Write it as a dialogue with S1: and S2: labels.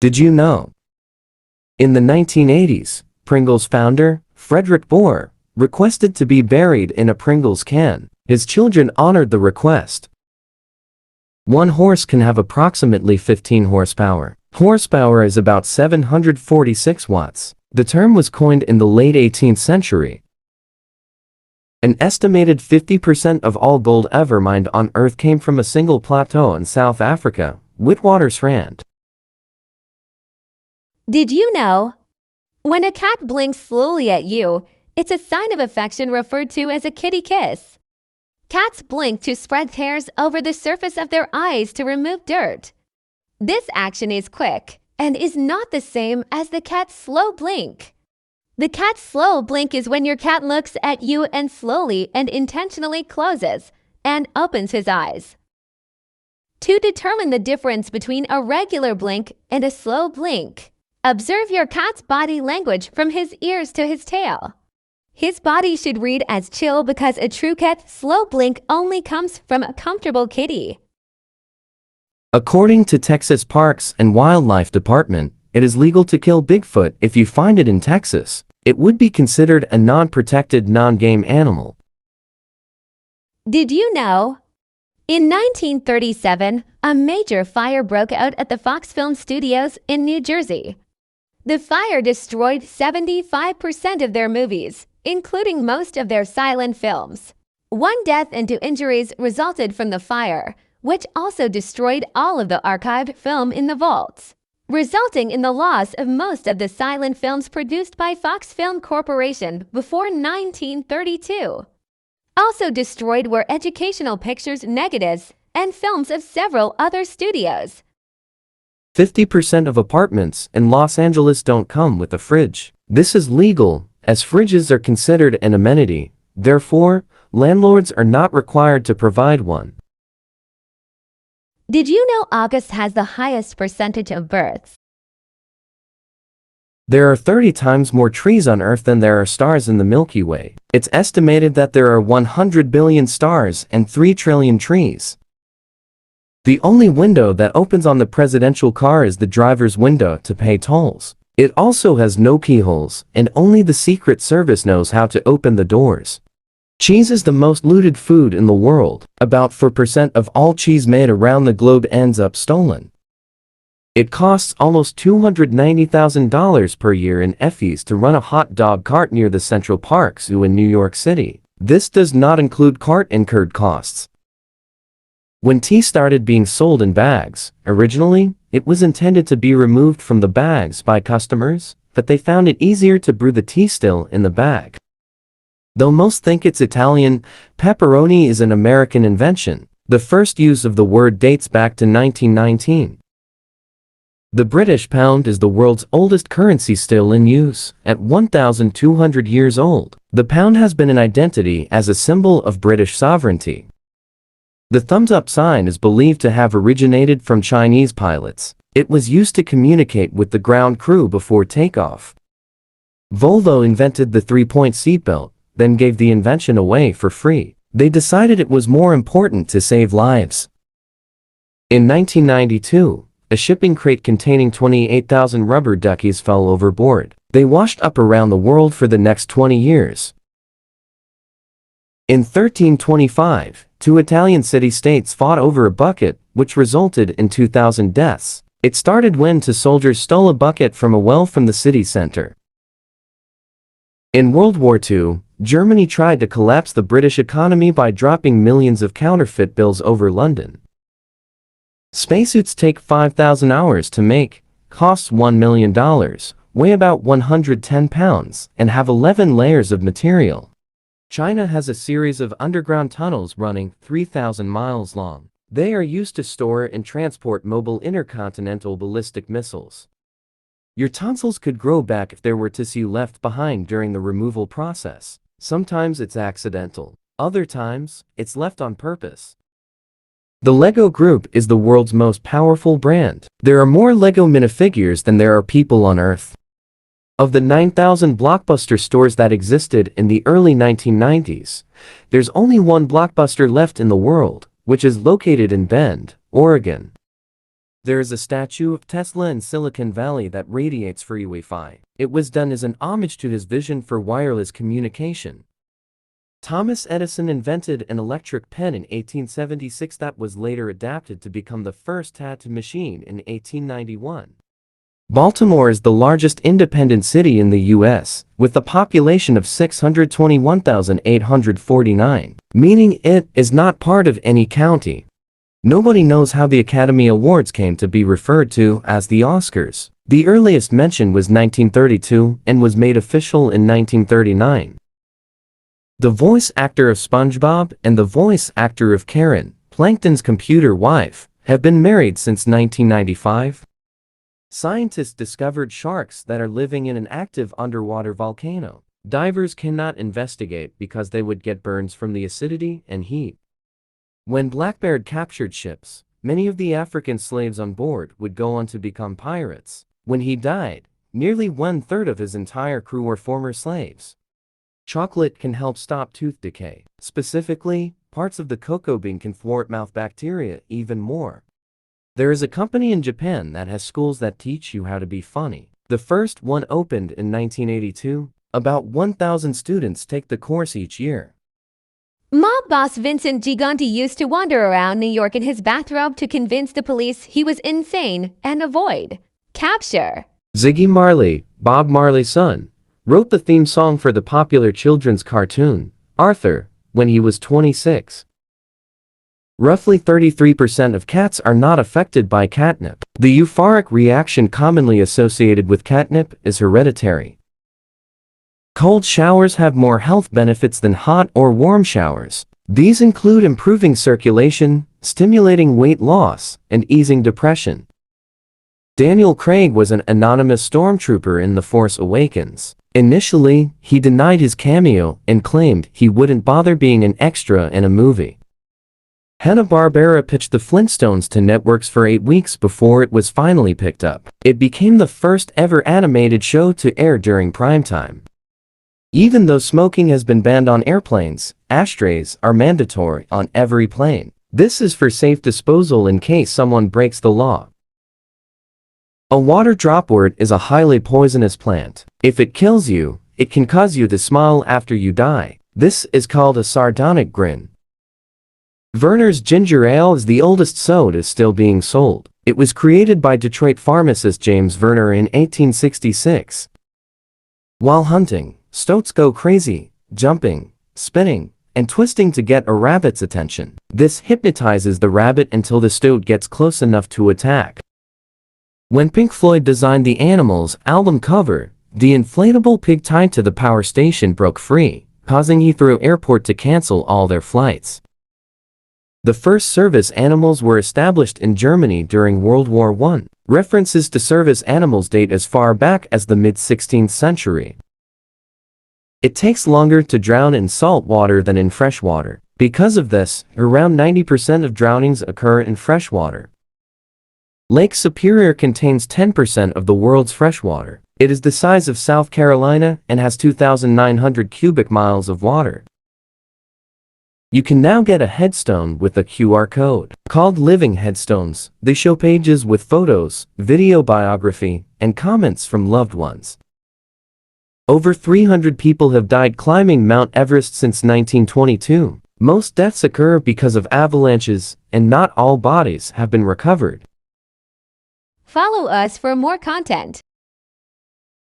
S1: Did you know? In the 1980s, Pringles founder, Frederick Bohr, requested to be buried in a Pringles can. His children honored the request. One horse can have approximately 15 horsepower. Horsepower is about 746 watts. The term was coined in the late 18th century. An estimated 50% of all gold ever mined on Earth came from a single plateau in South Africa, Witwatersrand.
S2: Did you know? When a cat blinks slowly at you, it's a sign of affection referred to as a kitty kiss. Cats blink to spread hairs over the surface of their eyes to remove dirt. This action is quick and is not the same as the cat's slow blink. The cat's slow blink is when your cat looks at you and slowly and intentionally closes and opens his eyes. To determine the difference between a regular blink and a slow blink, observe your cat's body language from his ears to his tail. His body should read as chill because a true cat's slow blink only comes from a comfortable kitty.
S1: According to Texas Parks and Wildlife Department, it is legal to kill Bigfoot if you find it in Texas. It would be considered a non-protected, non-game animal.
S2: Did you know? In 1937, a major fire broke out at the Fox Film Studios in New Jersey. The fire destroyed 75% of their movies, including most of their silent films. One death and 2 injuries resulted from the fire, which also destroyed all of the archived film in the vaults, resulting in the loss of most of the silent films produced by Fox Film Corporation before 1932. Also destroyed were educational pictures, negatives, and films of several other studios.
S1: 50% of apartments in Los Angeles don't come with a fridge. This is legal, as fridges are considered an amenity. Therefore, landlords are not required to provide one.
S2: Did you know August has the highest percentage of births?
S1: There are 30 times more trees on Earth than there are stars in the Milky Way. It's estimated that there are 100 billion stars and 3 trillion trees. The only window that opens on the presidential car is the driver's window to pay tolls. It also has no keyholes, and only the Secret Service knows how to open the doors. Cheese is the most looted food in the world. About 4% of all cheese made around the globe ends up stolen. It costs almost $290,000 per year in fees to run a hot dog cart near the Central Park Zoo in New York City. This does not include cart-incurred costs. When tea started being sold in bags, originally, it was intended to be removed from the bags by customers, but they found it easier to brew the tea still in the bag. Though most think it's Italian, pepperoni is an American invention. The first use of the word dates back to 1919. The British pound is the world's oldest currency still in use, at 1,200 years old. The pound has been an identity as a symbol of British sovereignty. The thumbs-up sign is believed to have originated from Chinese pilots. It was used to communicate with the ground crew before takeoff. Volvo invented the 3-point seatbelt, then gave the invention away for free. They decided it was more important to save lives. In 1992, a shipping crate containing 28,000 rubber duckies fell overboard. They washed up around the world for the next 20 years. In 1325, 2 Italian city-states fought over a bucket, which resulted in 2,000 deaths. It started when 2 soldiers stole a bucket from a well from the city center. In World War II, Germany tried to collapse the British economy by dropping millions of counterfeit bills over London. Spacesuits take 5,000 hours to make, costs $1 million, weigh about 110 pounds, and have 11 layers of material. China has a series of underground tunnels running 3,000 miles long. They are used to store and transport mobile intercontinental ballistic missiles. Your tonsils could grow back if there were tissue left behind during the removal process. Sometimes it's accidental. Other times, it's left on purpose. The LEGO Group is the world's most powerful brand. There are more LEGO minifigures than there are people on Earth. Of the 9,000 Blockbuster stores that existed in the early 1990s, there's only one Blockbuster left in the world, which is located in Bend, Oregon. There is a statue of Tesla in Silicon Valley that radiates free Wi-Fi. It was done as an homage to his vision for wireless communication. Thomas Edison invented an electric pen in 1876 that was later adapted to become the first tattoo machine in 1891. Baltimore is the largest independent city in the U.S., with a population of 621,849, meaning it is not part of any county. Nobody knows how the Academy Awards came to be referred to as the Oscars. The earliest mention was 1932 and was made official in 1939. The voice actor of SpongeBob and the voice actor of Karen, Plankton's computer wife, have been married since 1995. Scientists discovered sharks that are living in an active underwater volcano. Divers cannot investigate because they would get burns from the acidity and heat. When Blackbeard captured ships, many of the African slaves on board would go on to become pirates. When he died, nearly 1/3 of his entire crew were former slaves. Chocolate can help stop tooth decay. Specifically, parts of the cocoa bean can thwart mouth bacteria even more. There is a company in Japan that has schools that teach you how to be funny. The first one opened in 1982. About 1,000 students take the course each year.
S2: Mob boss Vincent Gigante used to wander around New York in his bathrobe to convince the police he was insane and avoid capture.
S1: Ziggy Marley, Bob Marley's son, wrote the theme song for the popular children's cartoon, Arthur, when he was 26. Roughly 33% of cats are not affected by catnip. The euphoric reaction commonly associated with catnip is hereditary. Cold showers have more health benefits than hot or warm showers. These include improving circulation, stimulating weight loss, and easing depression. Daniel Craig was an anonymous stormtrooper in The Force Awakens. Initially, he denied his cameo and claimed he wouldn't bother being an extra in a movie. Hanna-Barbera pitched the Flintstones to networks for 8 weeks before it was finally picked up. It became the first ever animated show to air during primetime. Even though smoking has been banned on airplanes, ashtrays are mandatory on every plane. This is for safe disposal in case someone breaks the law. A water dropwort is a highly poisonous plant. If it kills you, it can cause you to smile after you die. This is called a sardonic grin. Verner's Ginger Ale is the oldest soda still being sold. It was created by Detroit pharmacist James Verner in 1866. While hunting, stoats go crazy, jumping, spinning, and twisting to get a rabbit's attention. This hypnotizes the rabbit until the stoat gets close enough to attack. When Pink Floyd designed the Animals album cover, the inflatable pig tied to the power station broke free, causing Heathrow Airport to cancel all their flights. The first service animals were established in Germany during World War I. References to service animals date as far back as the mid-16th century. It takes longer to drown in salt water than in fresh water. Because of this, around 90% of drownings occur in fresh water. Lake Superior contains 10% of the world's freshwater. It is the size of South Carolina and has 2,900 cubic miles of water. You can now get a headstone with a QR code. Called Living Headstones, they show pages with photos, video biography, and comments from loved ones. Over 300 people have died climbing Mount Everest since 1922. Most deaths occur because of avalanches, and not all bodies have been recovered.
S2: Follow us for more content.